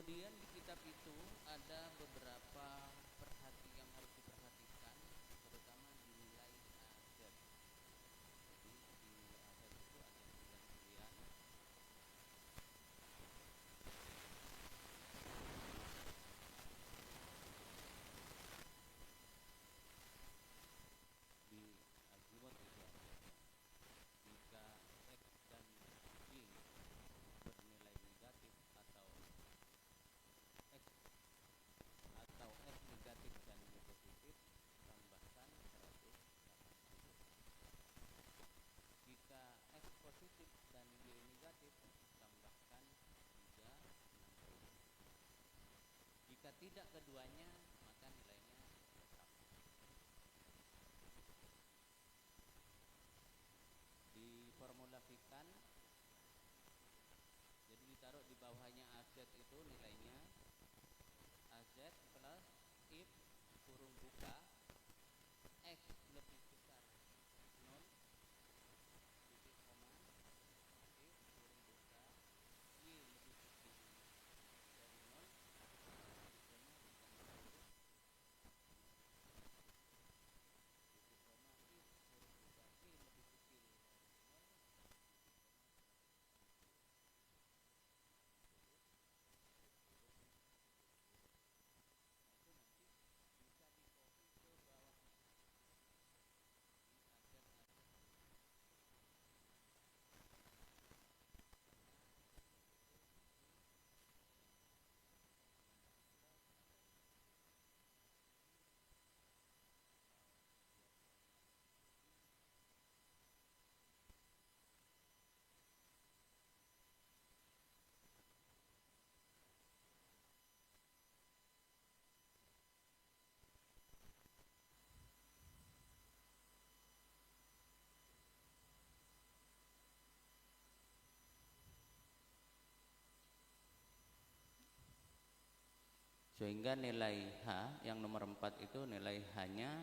Kemudian di kitab itu ada beberapa perhatian yang harus diperhatikan, terutama di nilai aset. Jadi di nilai aset itu ada pilihan-pilihan. Di azimuth itu ada. Jika X dan Y bernilai negatif atau X negatif dan Y positif, tambahkan 180. Jika X positif dan Y negatif, tambahkan 360. Jika tidak keduanya, maka nilainya tetap. Diformulasikan, jadi ditaruh di bawahnya AZ itu nilainya AZ plus if kurung buka X lebih besar 0 titik koma if kurung buka Y lebih kecil dari 0 titik koma ditambah 0 titik koma if kurung buka Y lebih kecil dari 0 titik koma 180. Nah itu nanti bisa di copy ke bawahnya di aset-aset ini, karena itu nanti membahas ada distribusi atau biasanya distribusi. Sehingga nilai H yang nomor 4 itu nilai H-nya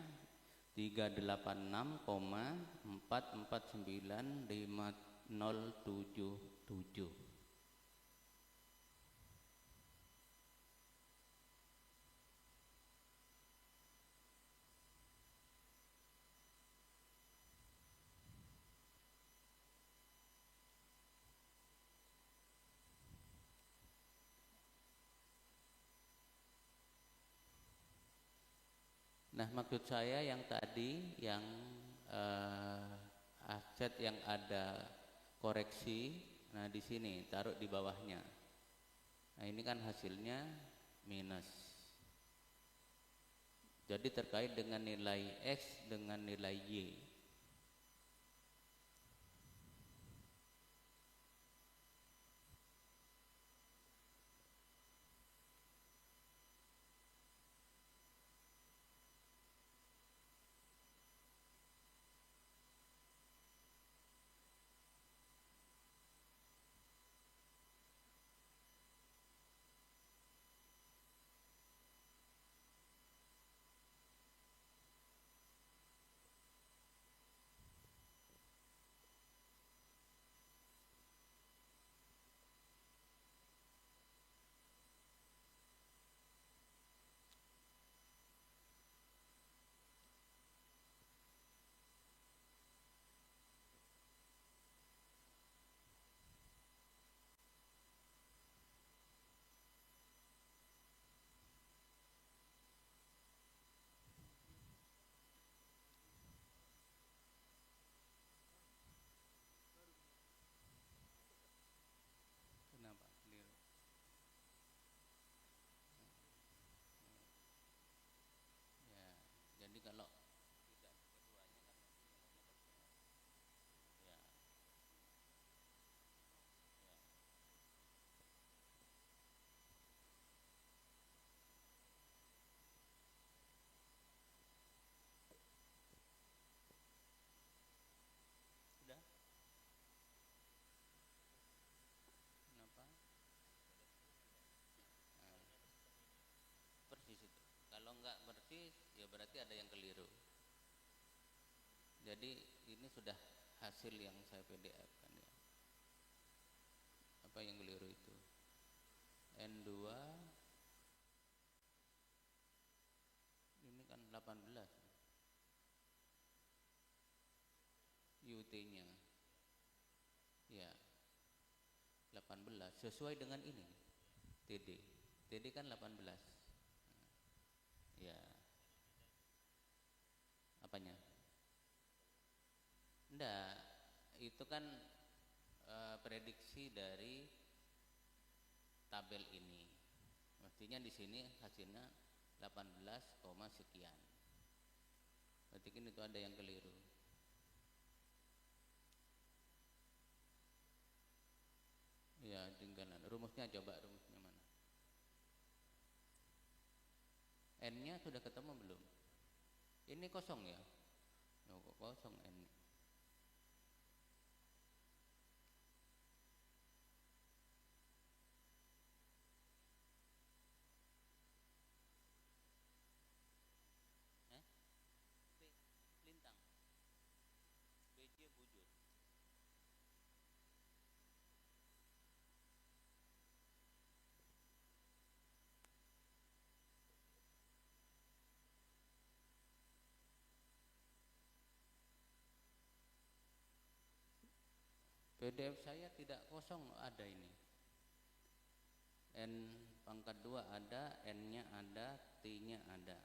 386,4495077. Nah, maksud saya yang tadi yang aset yang ada koreksi, nah di sini taruh di bawahnya. Nah, ini kan hasilnya minus. Jadi terkait dengan nilai X dengan nilai Y. Kenapa? Keliru. Ya, jadi kalau tidak keduanya kan nanti nilainya tetap. Ya, ya. Sudah? Kenapa? Nah, persis itu. Kalau enggak persis, ya berarti ada yang keliru. Jadi ini sudah hasil yang saya PDF kan ya. Apa yang keliru itu? N2 16 sesuai dengan ini TD. TD kan 18. Ya. Apanya? Enggak, itu kan prediksi dari tabel ini. Mestinya di sini hasilnya 18, sekian. Berarti kan itu ada yang keliru. Ya, tinggalan. Rumusnya coba, rumusnya mana? N-nya sudah ketemu belum? Ini kosong ya? Oh, kok kosong N? B, lintang. BJ bujur. PDF saya tidak kosong, ada ini. N pangkat 2 ada, N-nya ada, T-nya ada.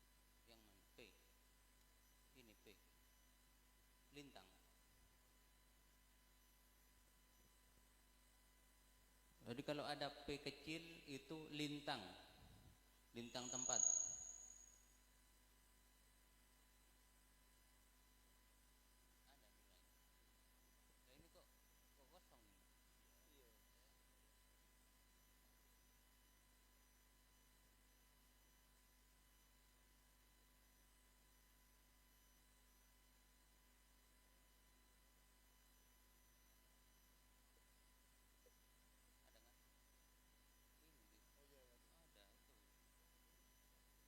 Mana? Yang mana? P. Ini P. Lintang. Jadi kalau ada P kecil itu lintang. Lintang tempat. Ada nilainya. Nah, ini kok kosong ini? Iya. Ada nggak? Ini. Oh iya, ada itu.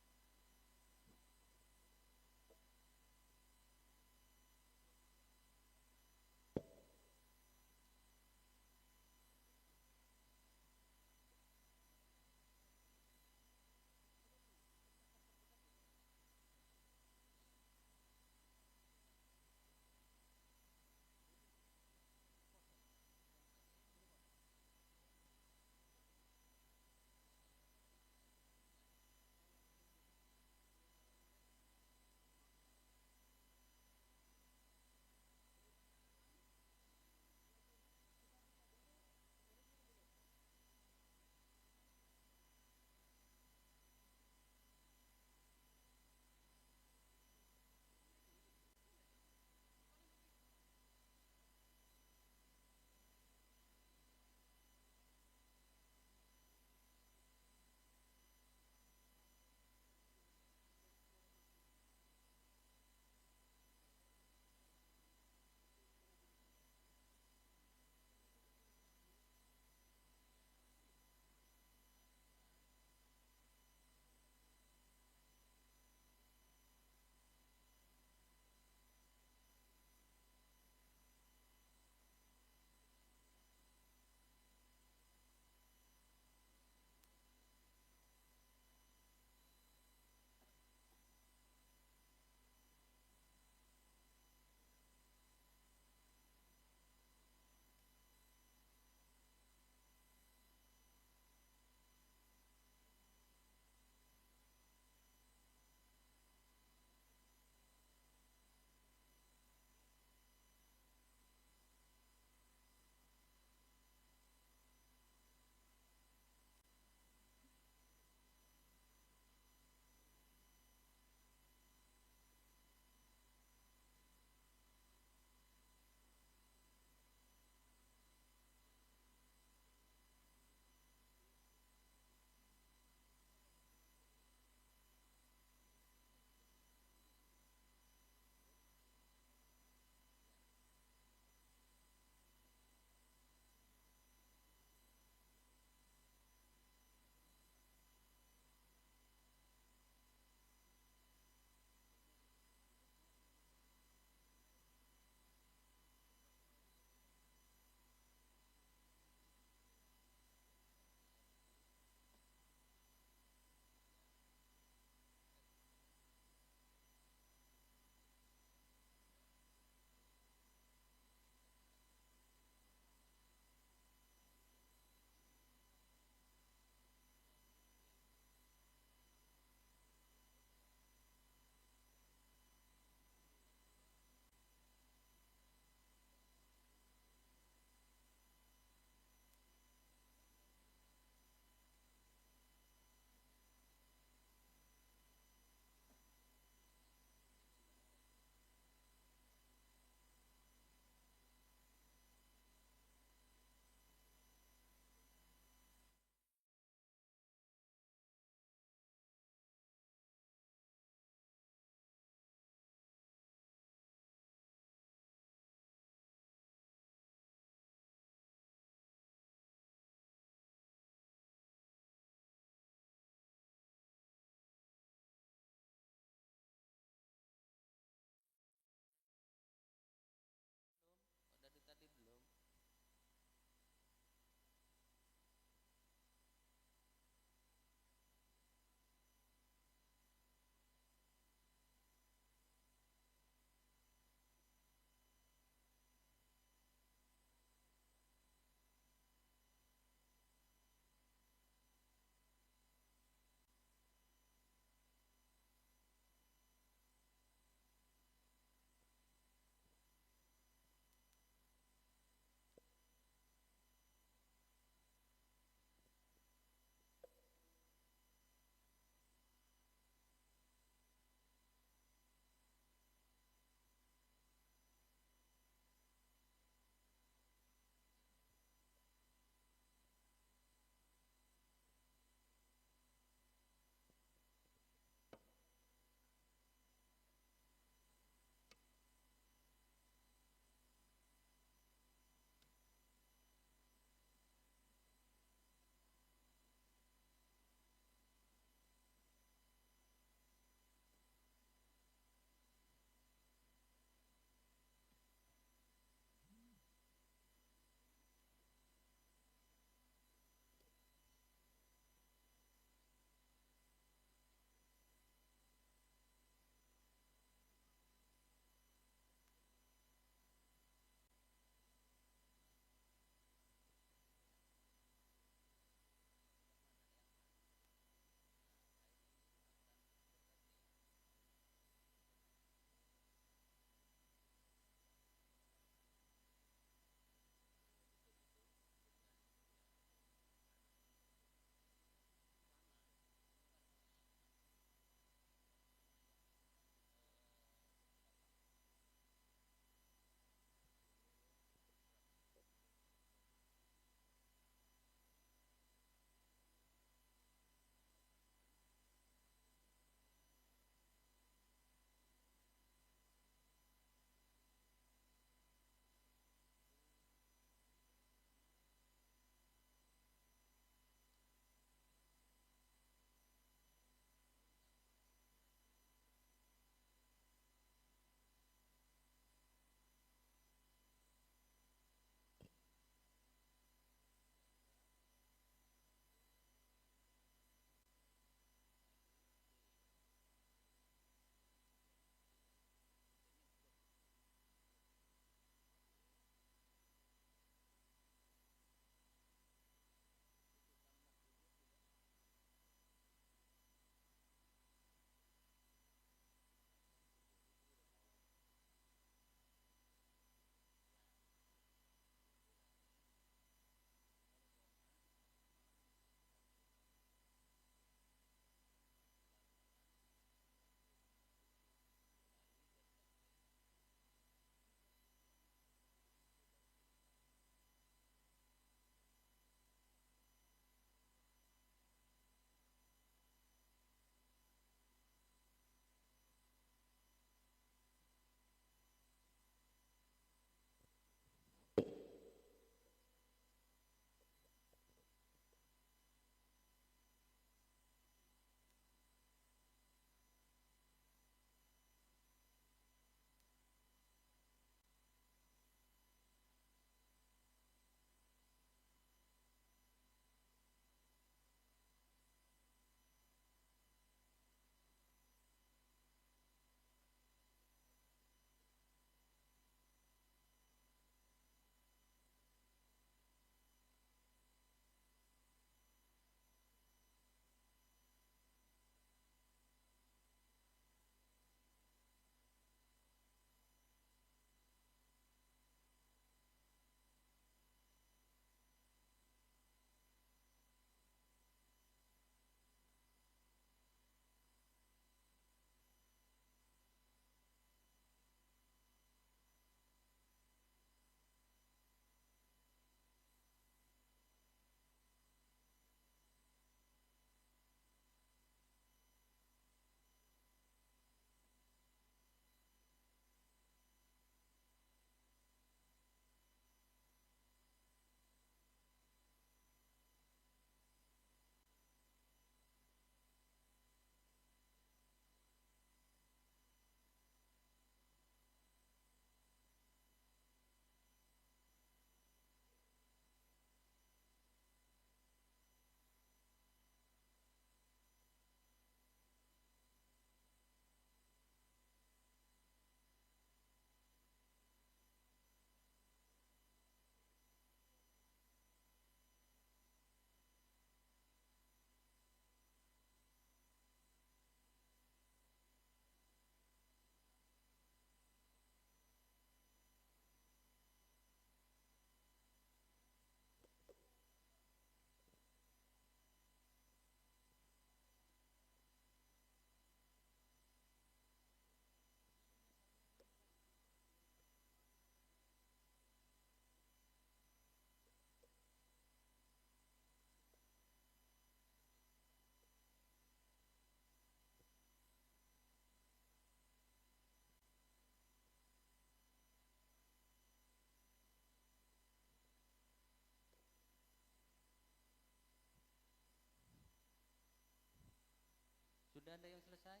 Sudah ada yang selesai?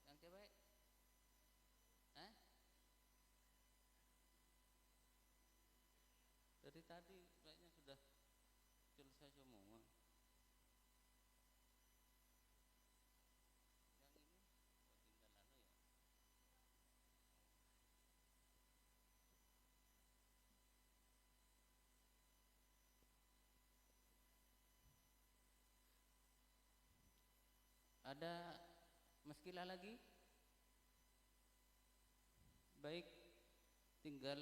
Yang cewek? Hah? Dari tadi kayaknya sudah selesai semua. Yang ini tinggal anu ya. Ada meskilah lagi? Baik, tinggal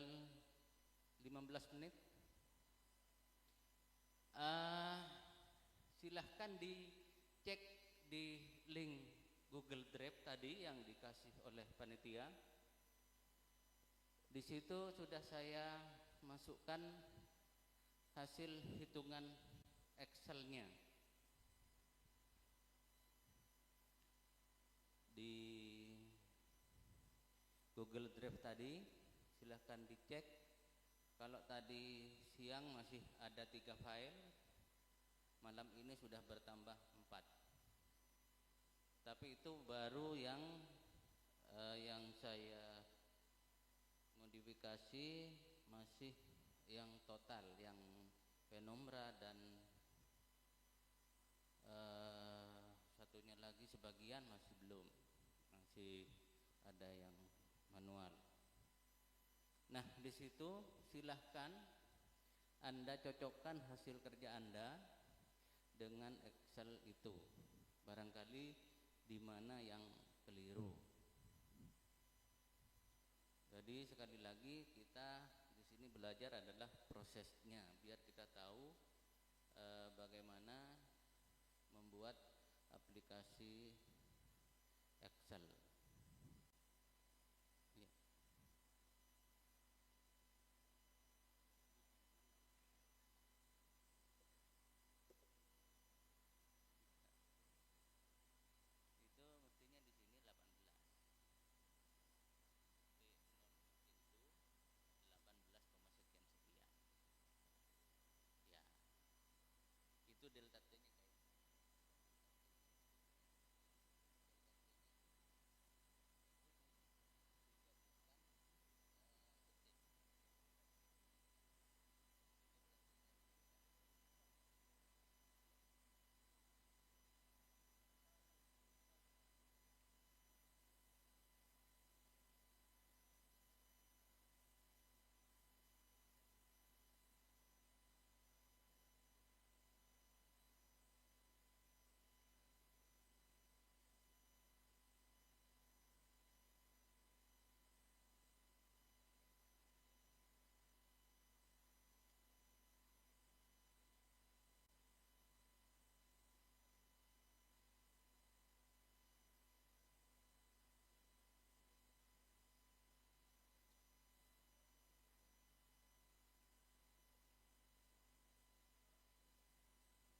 15 menit. Silahkan dicek di link Google Drive tadi yang dikasih oleh panitia. Di situ sudah saya masukkan hasil hitungan Excel-nya. Di Google Drive tadi silahkan dicek. Kalau tadi siang masih ada 3 file, malam ini sudah bertambah 4. Tapi itu baru yang saya modifikasi, masih yang total, yang penomra dan satunya lagi sebagian masih belum, masih ada yang manual. Nah, di situ silahkan Anda cocokkan hasil kerja Anda dengan Excel itu. Barangkali di mana yang keliru. Jadi sekali lagi kita di sini belajar adalah prosesnya, biar kita tahu bagaimana membuat aplikasi Excel. Ya. Itu mestinya di sini 18. Itu 18, sekian sekian. Ya. Itu delta T-nya kayak karena ini terkait dengan waktu, maka delta T harus dijadikan satuan waktu. Kayaknya detik, bukan menit.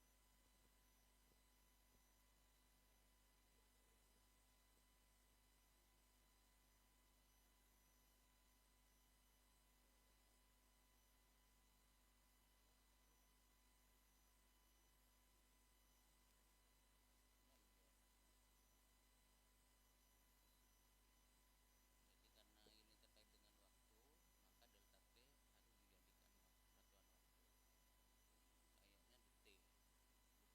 Kalau dibulatkan itu berapa? 74,9 bagi 1 menit 14,9. Kan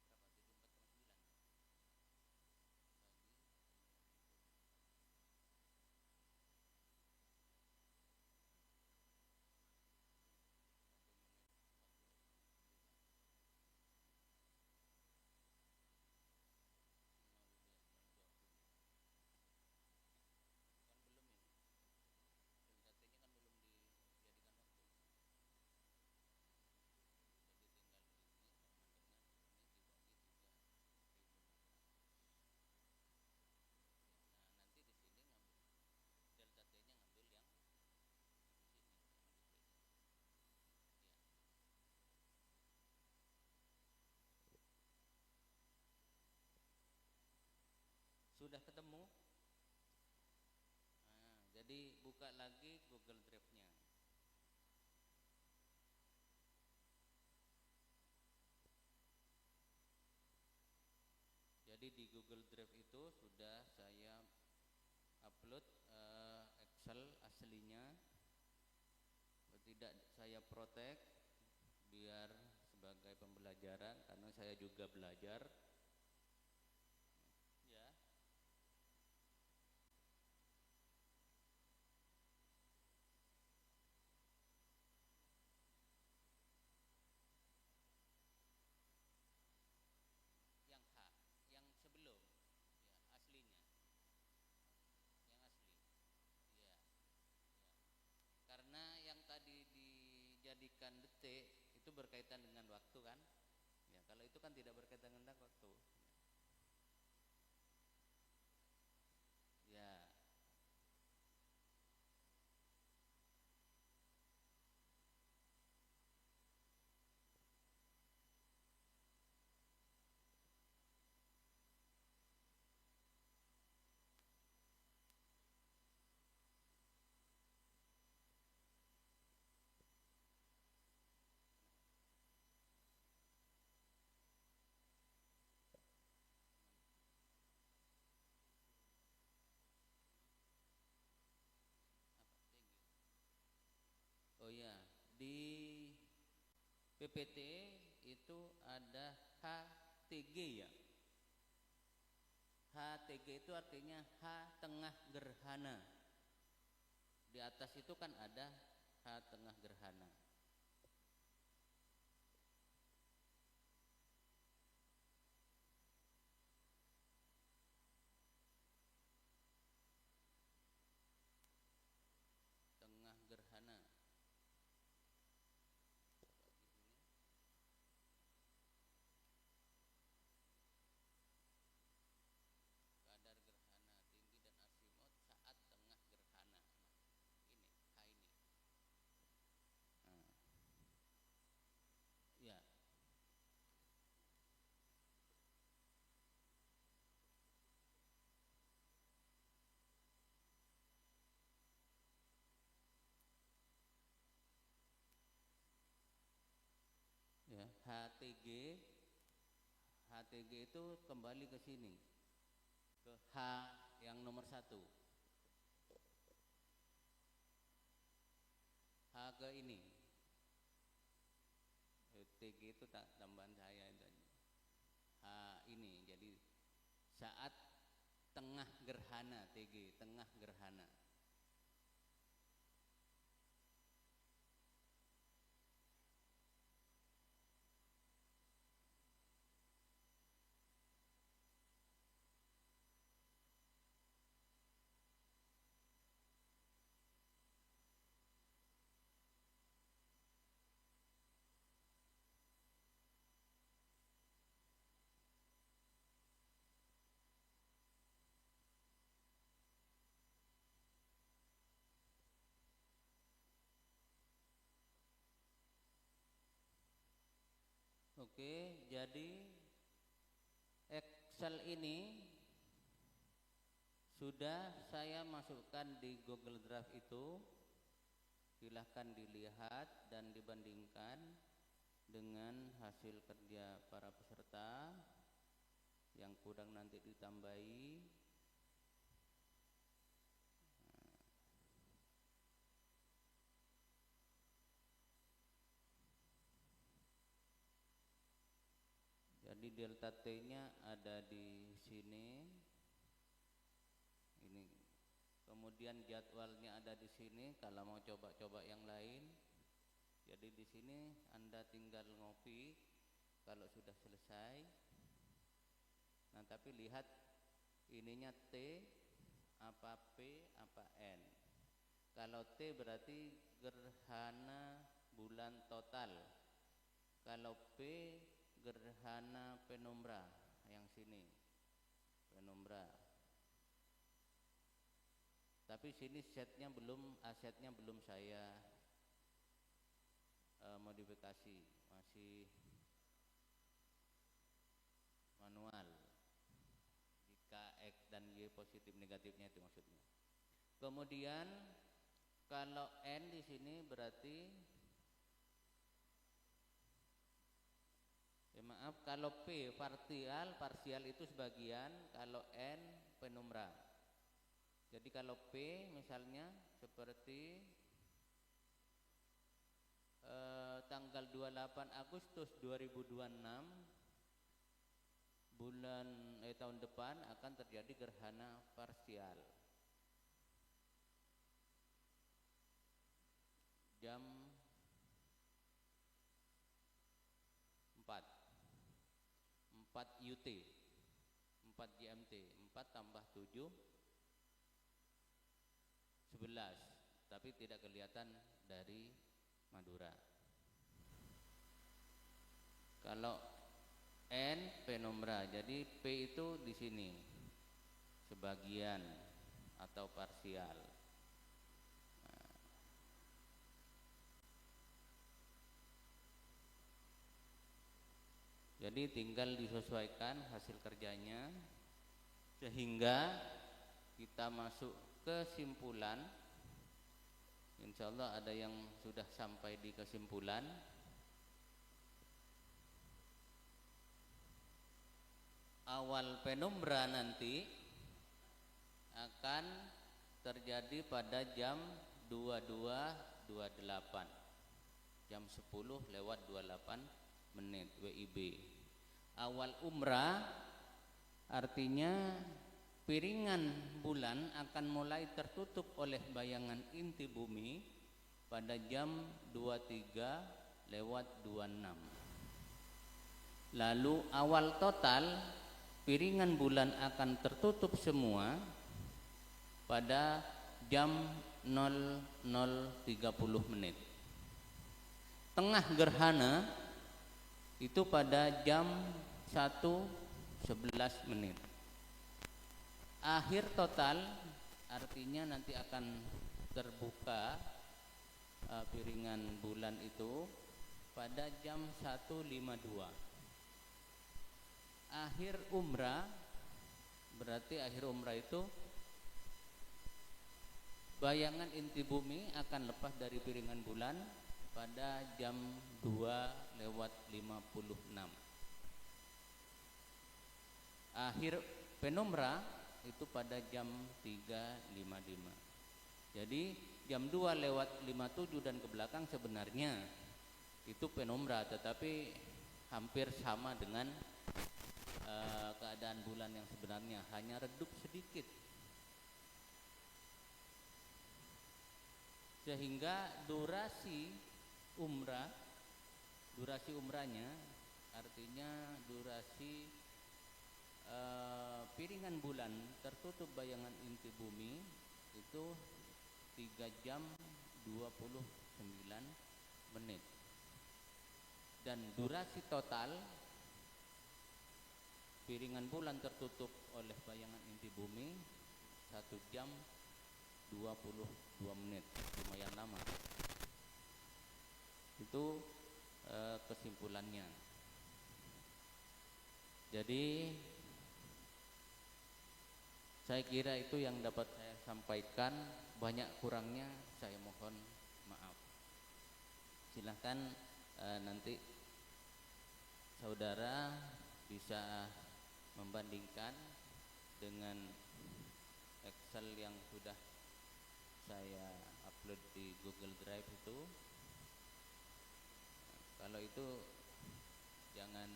belum ini. Delta T-nya kan belum dijadikan waktu. Jadi tinggal ini sama dengan ini dibagi 3.600. Nah, nanti di sini ngambil delta T-nya, ngambil yang di sini, yang di sini. Ya. Sudah ketemu? Nah, jadi buka lagi Google Drive-nya. Jadi di Google Drive itu sudah saya upload Excel aslinya, tidak saya protek biar sebagai pembelajaran karena saya juga belajar ya. Yang H, yang sebelum ya, aslinya yang asli ya, ya. Karena yang tadi dijadikan detik itu berkaitan dengan waktu kan ya, kalau itu kan tidak berkaitan dengan waktu ya. Apa tinggi? Oh ya, di PPT itu ada HTG ya. HTG itu artinya H tengah gerhana. Di atas itu kan ada H tengah gerhana. Tengah gerhana. Kadar gerhana tinggi dan asimot saat tengah gerhana. Nah, ini H ini. Nah, ya. Ya, HTG itu kembali ke sini, ke H yang nomor 1. H ke ini. TG itu tambahan saya itu. H ini jadi saat tengah gerhana, TG tengah gerhana. Oke, jadi Excel ini sudah saya masukkan di Google Drive itu. Silahkan dilihat dan dibandingkan dengan hasil kerja para peserta. Yang kurang nanti ditambahi. Jadi delta T-nya ada di sini. Ini. Kemudian jadwalnya ada di sini kalau mau coba-coba yang lain. Jadi di sini Anda tinggal ngopi kalau sudah selesai. Nah, tapi lihat ininya T apa P apa N. Kalau T berarti gerhana bulan total. Kalau P gerhana penumbra yang sini. Penumbra. Tapi sini asetnya belum saya modifikasi, masih manual. Jika X dan Y positif negatifnya itu maksudnya. Kemudian kalau N di sini berarti maaf, kalau P parsial itu sebagian, kalau N penumbra. Jadi kalau P misalnya seperti tanggal 28 Agustus 2026 tahun depan akan terjadi gerhana parsial jam 4 UT 4 GMT 4 tambah 7 11, tapi tidak kelihatan dari Madura. Kalau N penumbra, jadi P itu di sini sebagian atau parsial. Nah, jadi tinggal disesuaikan hasil kerjanya sehingga kita masuk kesimpulan. Insya Allah ada yang sudah sampai di kesimpulan. Awal penumbra nanti akan terjadi pada jam 22.28, jam 10:28 WIB. Awal umrah artinya piringan bulan akan mulai tertutup oleh bayangan inti bumi pada jam 23:26. Lalu awal total piringan bulan akan tertutup semua pada jam 00:30. Tengah gerhana itu pada jam 1:11. Akhir total artinya nanti akan terbuka piringan bulan itu pada jam 1:52. Akhir umrah berarti akhir umrah itu bayangan inti bumi akan lepas dari piringan bulan pada jam 2:56. Akhir penumbra itu pada jam 3:55. Jadi jam 2:57 dan ke belakang sebenarnya itu penumbra, tetapi hampir sama dengan keadaan bulan yang sebenarnya, hanya redup sedikit. Sehingga durasi umrahnya artinya durasi piringan bulan tertutup bayangan inti bumi itu 3 jam 29 menit. Dan durasi total piringan bulan tertutup oleh bayangan inti bumi 1 jam 22 menit, lumayan lama. Itu kesimpulannya. Jadi saya kira itu yang dapat saya sampaikan. Banyak kurangnya saya mohon maaf. Silahkan nanti saudara bisa membandingkan dengan Excel yang sudah saya upload di Google Drive itu. Kalau itu jangan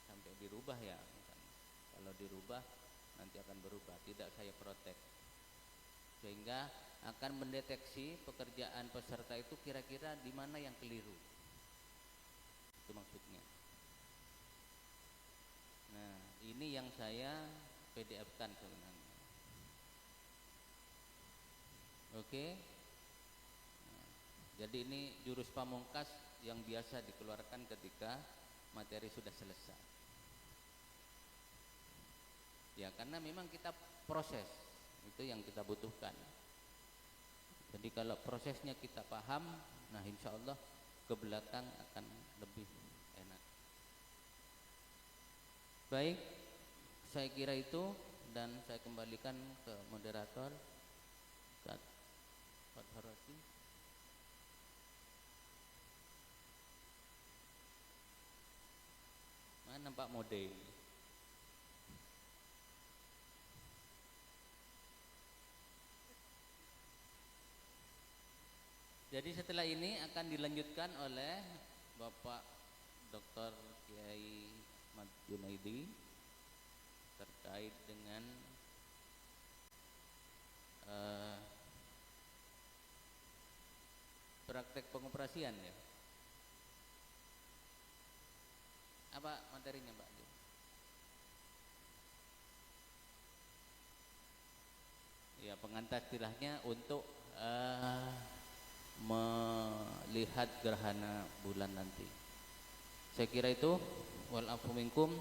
sampai dirubah ya, misalnya. Kalau dirubah nanti akan berubah, tidak saya protek, sehingga akan mendeteksi pekerjaan peserta itu kira-kira di mana yang keliru. Itu maksudnya. Nah, ini yang saya PDF-kan sebenarnya. Oke. Nah, jadi ini jurus pamungkas yang biasa dikeluarkan ketika materi sudah selesai. Ya, karena memang kita proses, itu yang kita butuhkan. Jadi kalau prosesnya kita paham, nah insya Allah ke belakang akan lebih enak. Baik, saya kira itu, dan saya kembalikan ke moderator Ustaz Fatharati. Mana Pak Mode? Jadi setelah ini akan dilanjutkan oleh Bapak Dr. Kiai Ahmad Junaidi terkait dengan praktek pengoperasian ya. Apa materinya Pak? Ya, pengantar istilahnya untuk melihat gerhana bulan nanti. Saya kira itu. Wal afu minkum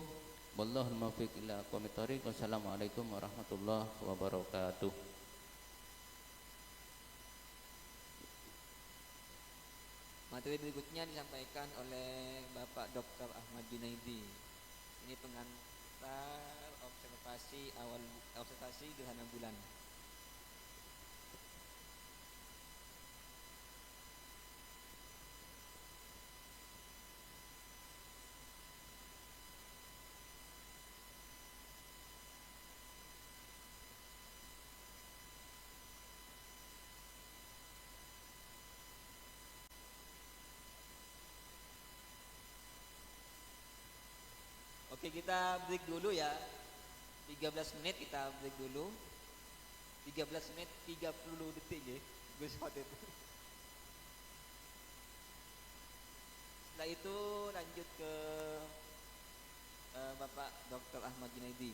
wallahul muwaffiq ila aqwamit thoriq. Wassalamualaikum warahmatullahi wabarakatuh. Materi berikutnya disampaikan oleh Bapak Dr. Ahmad Junaidi. Ini pengantar observasi gerhana bulan. Oke, kita break dulu ya. 13 menit kita break dulu. 13 menit 30 detik ya. Gus Fatih. Setelah itu lanjut ke Bapak Dr. Ahmad Junaidi.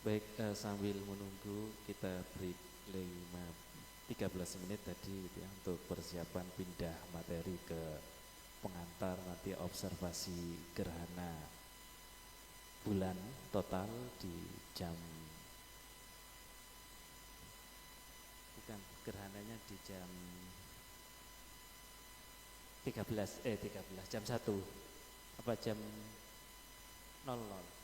Baik, sambil menunggu kita break 13 menit tadi ya, untuk persiapan pindah materi ke pengantar nanti observasi gerhana bulan total di jam, bukan, gerhananya di jam 13 jam 1 apa jam 00.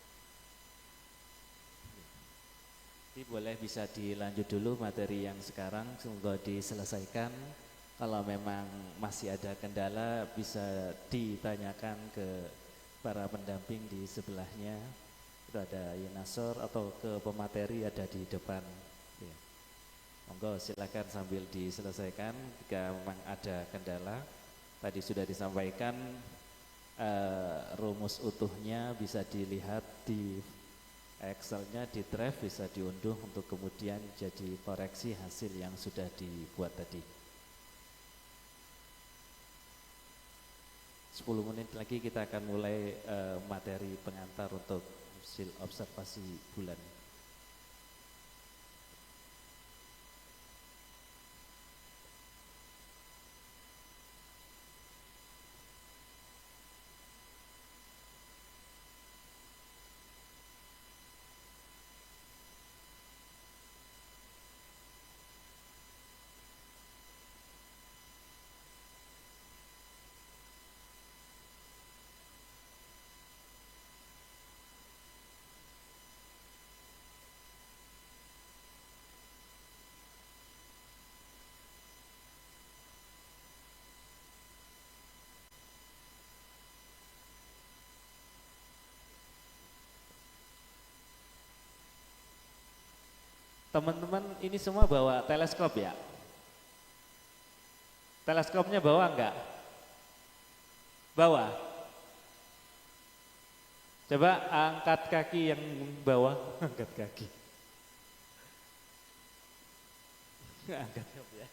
Jadi boleh bisa dilanjut dulu materi yang sekarang, semoga diselesaikan. Kalau memang masih ada kendala bisa ditanyakan ke para pendamping di sebelahnya. Itu ada Yunasor atau ke pemateri ada di depan. Ya. Monggo silakan sambil diselesaikan jika memang ada kendala. Tadi sudah disampaikan rumus utuhnya bisa dilihat di Excelnya, di drive bisa diunduh untuk kemudian jadi koreksi hasil yang sudah dibuat tadi. 10 menit lagi kita akan mulai materi pengantar untuk hasil observasi bulan. Teman-teman ini semua bawa teleskop ya? Teleskopnya bawa enggak? Bawa? Coba angkat kaki yang bawa, angkat kaki. Angkat kaki ya.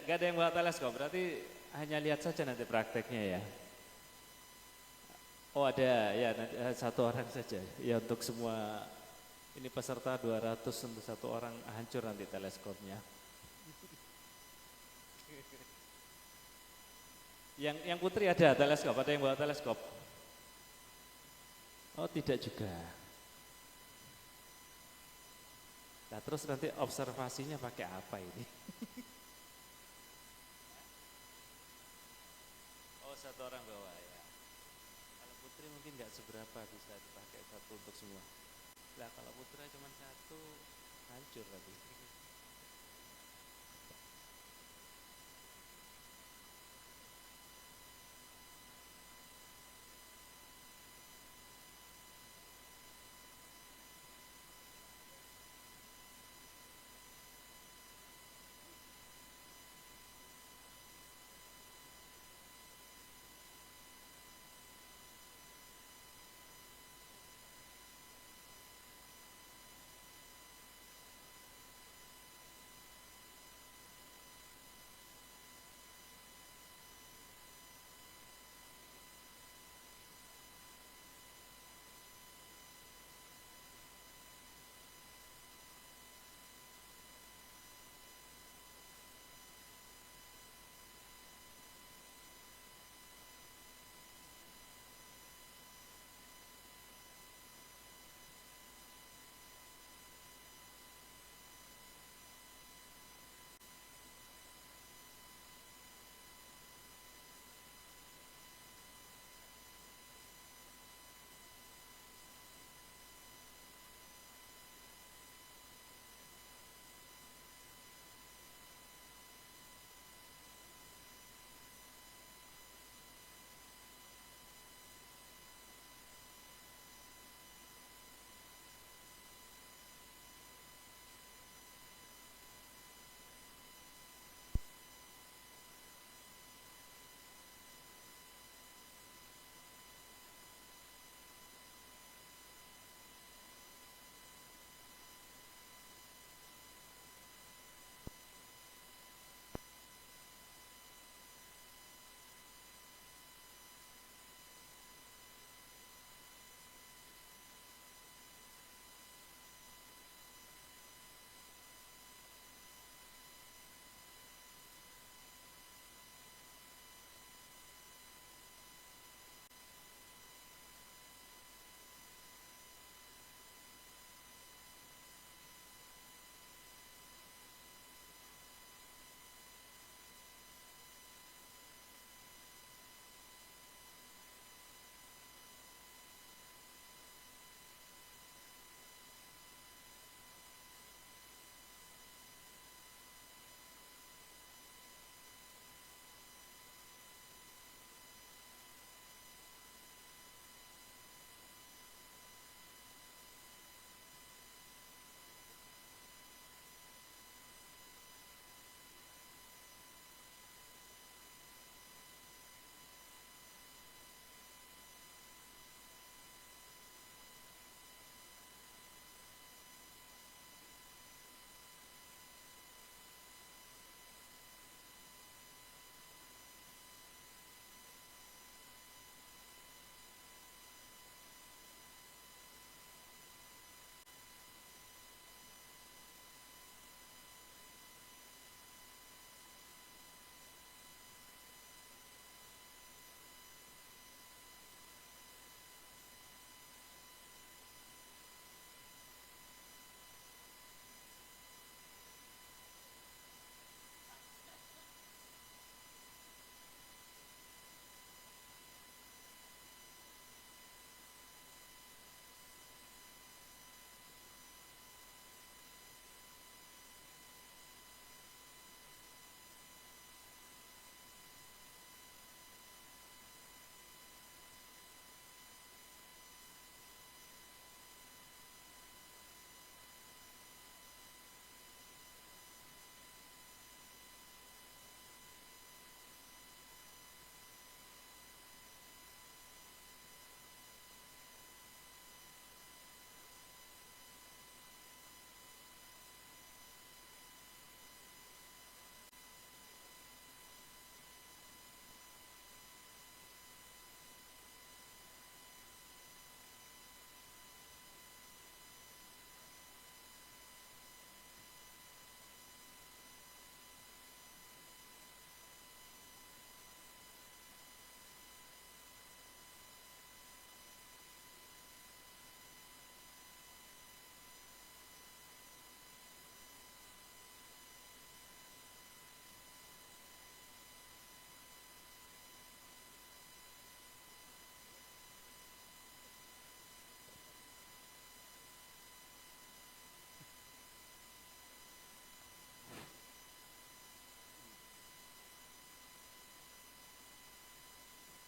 Gak ada yang bawa teleskop, berarti hanya lihat saja nanti prakteknya ya. Oh ada, ya nanti, satu orang saja, ya untuk semua. Ini peserta 200 untuk satu orang, hancur nanti teleskopnya. Yang putri ada teleskop, ada yang bawa teleskop? Oh tidak juga. Nah terus nanti observasinya pakai apa ini? Oh satu orang bawa ya. Kalau putri mungkin nggak seberapa bisa dipakai satu untuk semua. Nah kalau putra cuma satu, hancur nanti.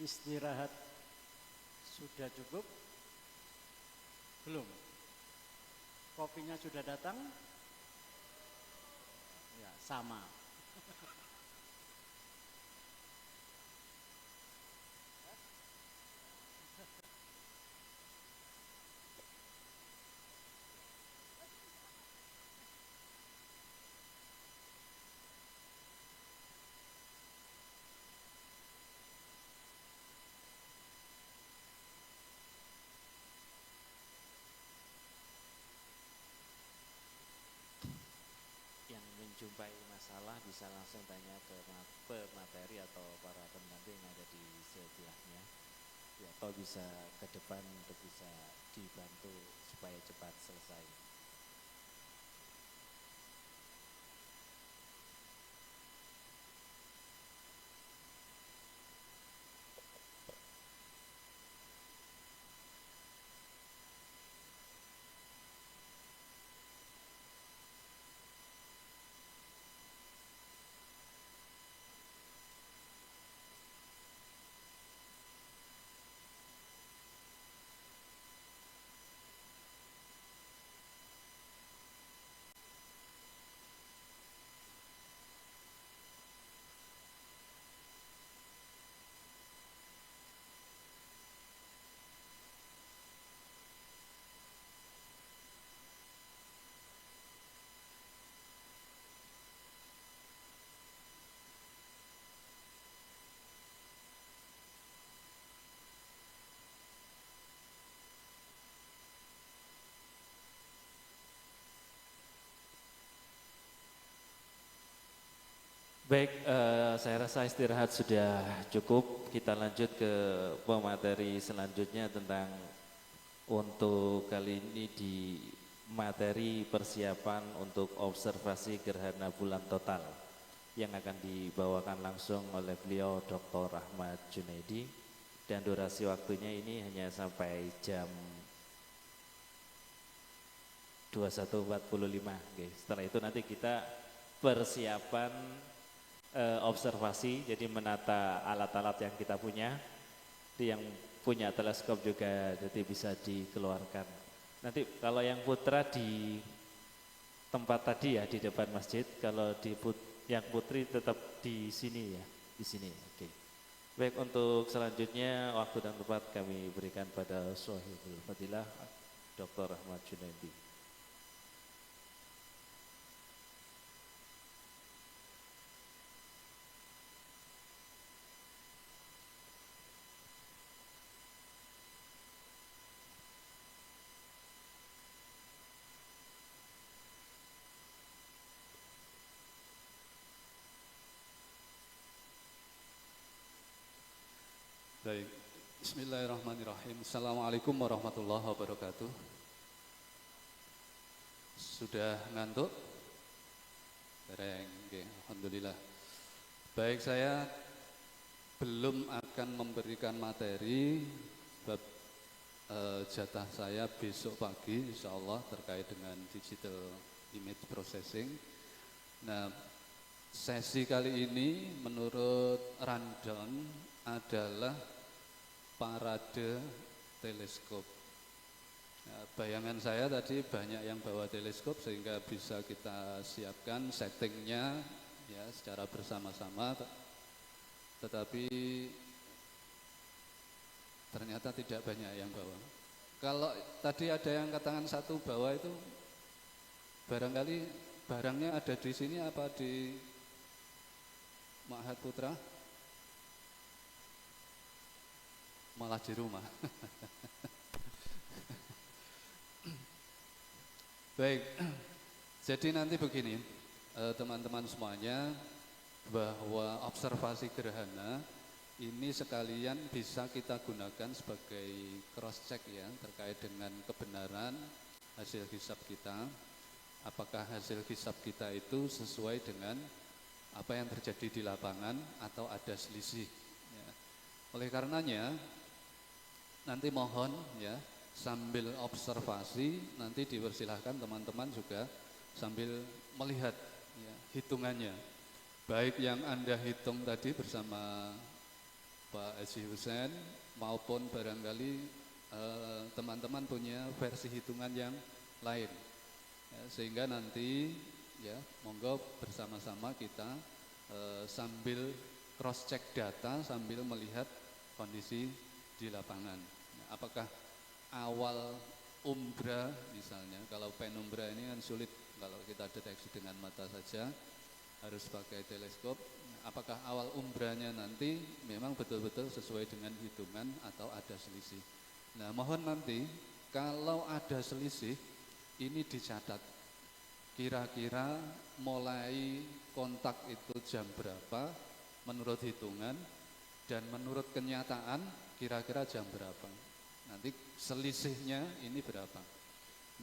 Istirahat sudah cukup? Belum? Kopinya sudah datang? Ya, sama. Yang menjumpai masalah bisa langsung tanya ke pemateri atau para pendamping yang ada di sebelahnya, ya, atau bisa ke depan untuk bisa dibantu supaya cepat selesai. Baik, saya rasa istirahat sudah cukup. Kita lanjut ke pemateri selanjutnya tentang untuk kali ini di materi persiapan untuk observasi gerhana bulan total yang akan dibawakan langsung oleh beliau Dr. Ahmad Junaidi, dan durasi waktunya ini hanya sampai jam 21.45. Oke, setelah itu nanti kita persiapan observasi, jadi menata alat-alat yang kita punya. Yang punya teleskop juga jadi bisa dikeluarkan. Nanti kalau yang putra di tempat tadi ya, di depan masjid. Kalau yang putri tetap di sini ya, di sini. Oke. Baik, untuk selanjutnya waktu dan tempat kami berikan pada Sohibul Fadilah Dr. Ahmad Junaidi. Baik, bismillahirrahmanirrahim. Assalamualaikum warahmatullahi wabarakatuh. Sudah ngantuk? Dereng, nggih, alhamdulillah. Baik, saya belum akan memberikan materi sebab jatah saya besok pagi insya Allah terkait dengan digital image processing. Nah, sesi kali ini menurut rundown adalah parade teleskop. Nah, bayangan saya tadi banyak yang bawa teleskop sehingga bisa kita siapkan settingnya ya secara bersama-sama. Tetapi ternyata tidak banyak yang bawa. Kalau tadi ada yang katakan satu bawa itu barangkali barangnya ada di sini apa di Ma'had Putra? Malah di rumah. Baik, jadi nanti begini teman-teman semuanya, bahwa observasi gerhana ini sekalian bisa kita gunakan sebagai cross check ya terkait dengan kebenaran hasil hisab kita. Apakah hasil hisab kita itu sesuai dengan apa yang terjadi di lapangan atau ada selisih ya. Oleh karenanya nanti mohon ya sambil observasi nanti dipersilahkan teman-teman juga sambil melihat ya, hitungannya. Baik yang Anda hitung tadi bersama Pak Haji Hussein maupun barangkali teman-teman punya versi hitungan yang lain. Ya, sehingga nanti ya monggo bersama-sama kita sambil cross check data sambil melihat kondisi di lapangan. Nah, apakah awal umbra misalnya, kalau penumbra ini kan sulit kalau kita deteksi dengan mata saja, harus pakai teleskop. Apakah awal umbranya nanti memang betul-betul sesuai dengan hitungan atau ada selisih. Nah, mohon nanti kalau ada selisih ini dicatat. Kira-kira mulai kontak itu jam berapa menurut hitungan dan menurut kenyataan kira-kira jam berapa. Nanti selisihnya ini berapa.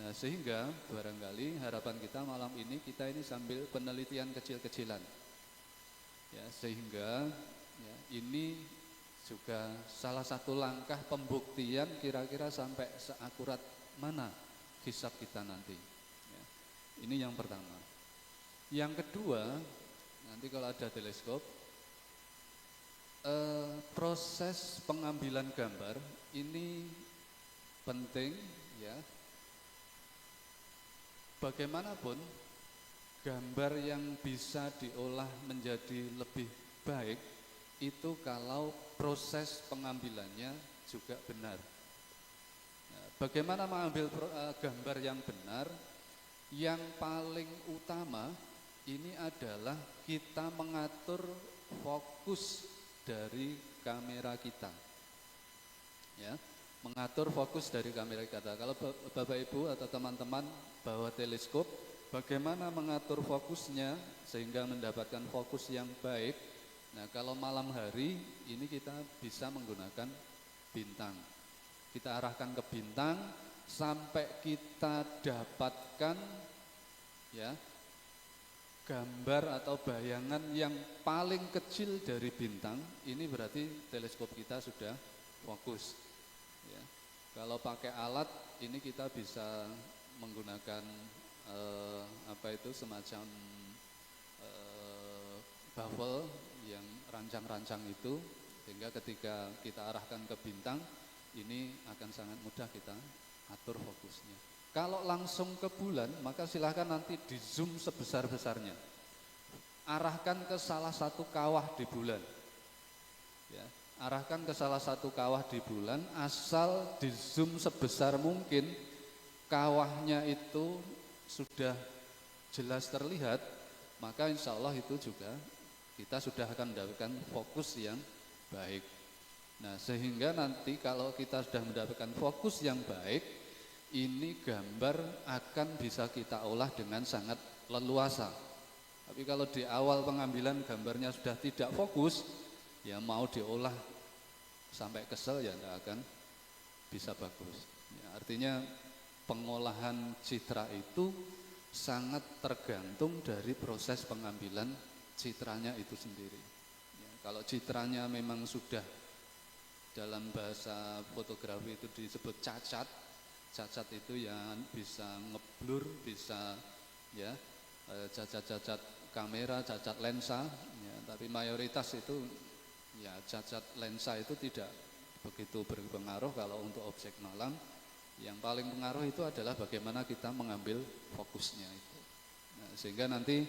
Nah, sehingga barangkali harapan kita malam ini kita ini sambil penelitian kecil-kecilan. Ya, sehingga ya, ini juga salah satu langkah pembuktian kira-kira sampai seakurat mana hisab kita nanti. Ya, ini yang pertama. Yang kedua, nanti kalau ada teleskop, proses pengambilan gambar ini penting ya. Bagaimanapun gambar yang bisa diolah menjadi lebih baik itu kalau proses pengambilannya juga benar. Nah, bagaimana mengambil gambar yang benar? Yang paling utama ini adalah kita mengatur fokus dari kamera kita. Ya, mengatur fokus dari kamera kita. Kalau Bapak Ibu atau teman-teman bawa teleskop, bagaimana mengatur fokusnya sehingga mendapatkan fokus yang baik? Nah, kalau malam hari ini kita bisa menggunakan bintang. Kita arahkan ke bintang sampai kita dapatkan ya gambar atau bayangan yang paling kecil dari bintang. Ini berarti teleskop kita sudah fokus. Ya. Kalau pakai alat ini kita bisa menggunakan semacam baffle yang rancang-rancang itu, sehingga ketika kita arahkan ke bintang ini akan sangat mudah kita atur fokusnya. Kalau langsung ke bulan maka silahkan nanti di zoom sebesar-besarnya, arahkan ke salah satu kawah di bulan ya, arahkan ke salah satu kawah di bulan, asal di zoom sebesar mungkin kawahnya itu sudah jelas terlihat, maka insya Allah itu juga kita sudah akan mendapatkan fokus yang baik. Nah, sehingga nanti kalau kita sudah mendapatkan fokus yang baik, ini gambar akan bisa kita olah dengan sangat leluasa. Tapi kalau di awal pengambilan gambarnya sudah tidak fokus, ya mau diolah sampai kesel ya tidak akan bisa bagus. Ya, artinya pengolahan citra itu sangat tergantung dari proses pengambilan citranya itu sendiri. Ya, kalau citranya memang sudah dalam bahasa fotografi itu disebut cacat, cacat itu yang bisa ngeblur, bisa ya cacat-cacat kamera, cacat lensa, ya, tapi mayoritas itu ya cacat lensa itu tidak begitu berpengaruh kalau untuk objek malam. Yang paling pengaruh itu adalah bagaimana kita mengambil fokusnya itu. Nah, sehingga nanti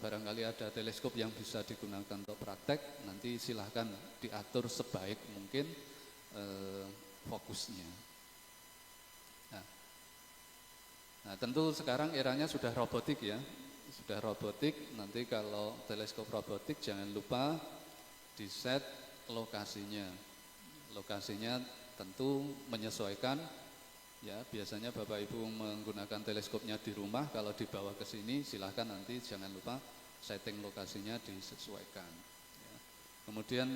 barangkali ada teleskop yang bisa digunakan untuk praktek, nanti silahkan diatur sebaik mungkin fokusnya. Nah, tentu sekarang eranya sudah robotik ya, sudah robotik. Nanti kalau teleskop robotik jangan lupa di set lokasinya. Lokasinya tentu menyesuaikan ya, biasanya Bapak Ibu menggunakan teleskopnya di rumah, kalau dibawa ke sini silahkan nanti jangan lupa setting lokasinya disesuaikan ya. Kemudian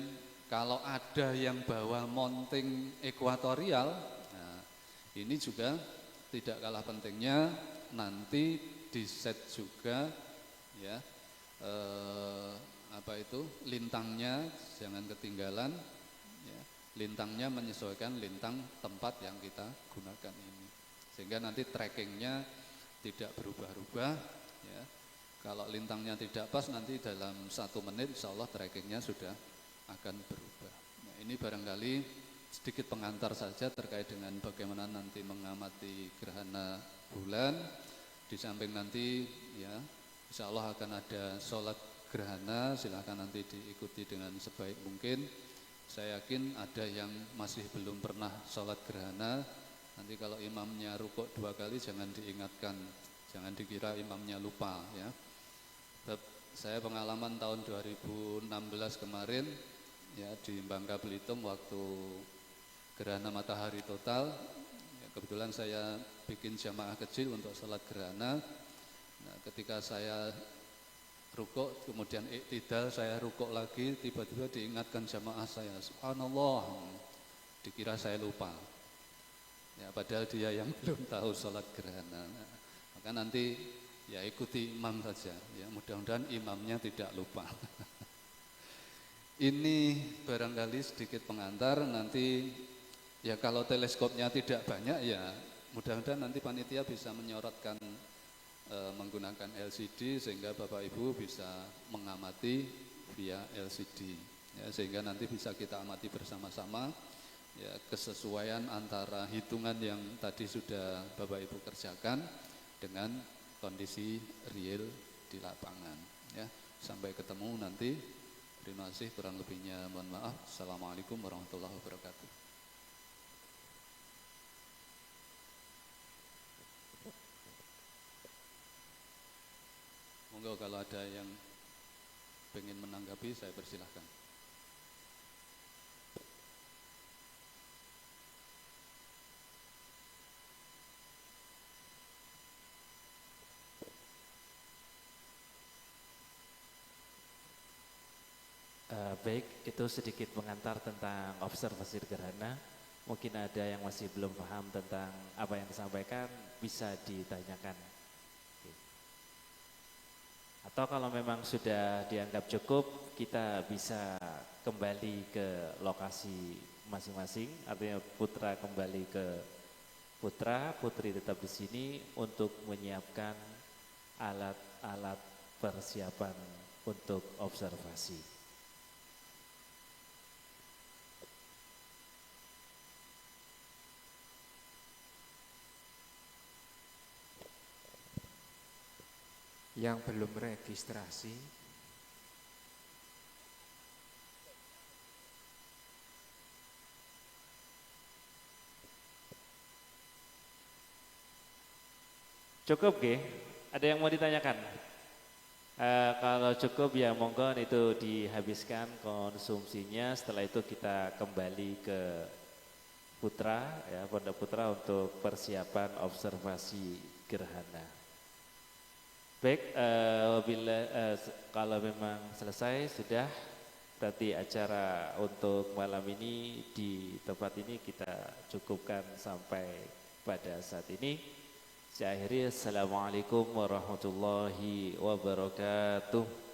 kalau ada yang bawa mounting ekuatorial, nah ini juga tidak kalah pentingnya, nanti di set juga ya lintangnya jangan ketinggalan ya. Lintangnya menyesuaikan lintang tempat yang kita gunakan ini, sehingga nanti trackingnya tidak berubah-ubah ya. Kalau lintangnya tidak pas, nanti dalam 1 menit insya Allah trackingnya sudah akan berubah. Nah, ini barangkali sedikit pengantar saja terkait dengan bagaimana nanti mengamati gerhana bulan. Di samping nanti ya insya Allah akan ada sholat gerhana, silahkan nanti diikuti dengan sebaik mungkin. Saya yakin ada yang masih belum pernah sholat gerhana, nanti kalau imamnya rukuk 2 kali jangan diingatkan, jangan dikira imamnya lupa ya. Saya pengalaman tahun 2016 kemarin ya di Bangka Belitung waktu gerhana matahari total, ya, kebetulan saya bikin jamaah kecil untuk sholat gerhana. Nah, ketika saya rukuk, kemudian iktidal, saya rukuk lagi, tiba-tiba diingatkan jamaah saya, subhanallah, dikira saya lupa. Ya, padahal dia yang belum tahu sholat gerhana. Nah, maka nanti ya ikuti imam saja, ya mudah-mudahan imamnya tidak lupa. Ini barangkali sedikit pengantar, nanti ya kalau teleskopnya tidak banyak ya mudah-mudahan nanti panitia bisa menyorotkan menggunakan LCD sehingga Bapak Ibu bisa mengamati via LCD ya, sehingga nanti bisa kita amati bersama-sama ya kesesuaian antara hitungan yang tadi sudah Bapak Ibu kerjakan dengan kondisi real di lapangan ya. Sampai ketemu nanti. Terima kasih, kurang lebihnya mohon maaf. Assalamualaikum warahmatullahi wabarakatuh. Monggo kalau ada yang ingin menanggapi saya persilahkan. Baik, itu sedikit mengantar tentang observasi gerhana. Mungkin ada yang masih belum paham tentang apa yang disampaikan, bisa ditanyakan. Oke. Atau kalau memang sudah dianggap cukup, kita bisa kembali ke lokasi masing-masing. Artinya putra kembali ke putra, putri tetap di sini untuk menyiapkan alat-alat persiapan untuk observasi. Yang belum registrasi cukup Ge? Ada yang mau ditanyakan? Kalau cukup ya monggo itu dihabiskan konsumsinya. Setelah itu kita kembali ke putra ya, Pondok Putra untuk persiapan observasi gerhana. Baik, kalau memang selesai sudah, berarti acara untuk malam ini di tempat ini kita cukupkan sampai pada saat ini. Saya akhiri, assalamualaikum warahmatullahi wabarakatuh.